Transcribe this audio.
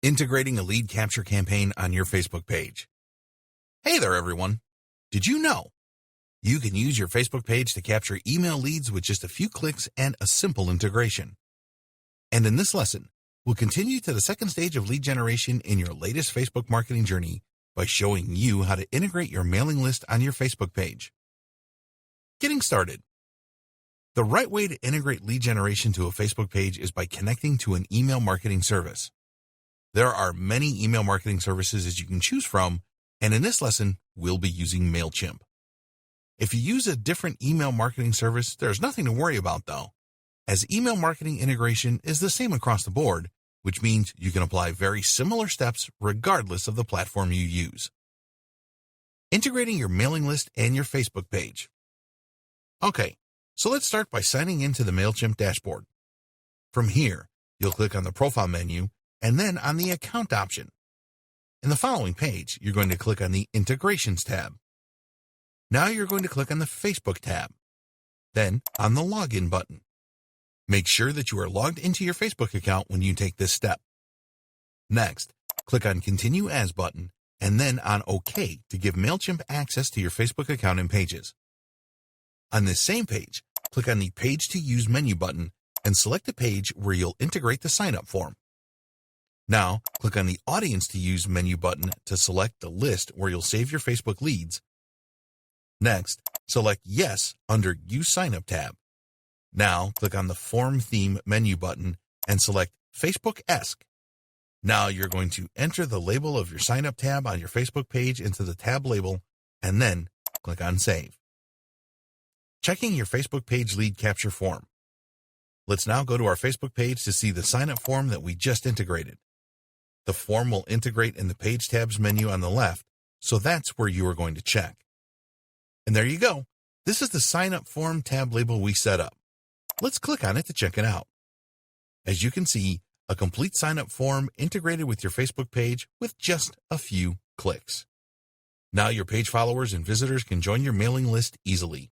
Integrating a lead capture campaign on your Facebook page. Hey there, everyone. Did you know you can use your Facebook page to capture email leads with just a few clicks and a simple integration? And in this lesson, we'll continue to the second stage of lead generation in your latest Facebook marketing journey by showing you how to integrate your mailing list on your Facebook page. Getting started. The right way to integrate lead generation to a Facebook page is by connecting to an email marketing service. There are many email marketing services as you can choose from, and in this lesson, we'll be using MailChimp. If you use a different email marketing service, there's nothing to worry about though, as email marketing integration is the same across the board, which means you can apply very similar steps regardless of the platform you use. Integrating your mailing list and your Facebook page. Okay, so let's start by signing into the MailChimp dashboard. From here, you'll click on the Profile menu and then on the Account option. In the following page, you're going to click on the Integrations tab. Now you're going to click on the Facebook tab, then on the Login button. Make sure that you are logged into your Facebook account when you take this step. Next, click on Continue As button and then on OK to give MailChimp access to your Facebook account and pages. On this same page, click on the Page to Use menu button and select the page where you'll integrate the sign-up form. Now, click on the Audience to Use menu button to select the list where you'll save your Facebook leads. Next, select Yes under Use Sign-up tab. Now, click on the Form Theme menu button and select Facebook-esque. Now you're going to enter the label of your sign-up tab on your Facebook page into the tab label and then click on Save. Checking your Facebook page lead capture form. Let's now go to our Facebook page to see the sign-up form that we just integrated. The form will integrate in the Page tabs menu on the left, so that's where you are going to check. And there you go. This is the Sign Up Form tab label we set up. Let's click on it to check it out. As you can see, a complete sign-up form integrated with your Facebook page with just a few clicks. Now your page followers and visitors can join your mailing list easily.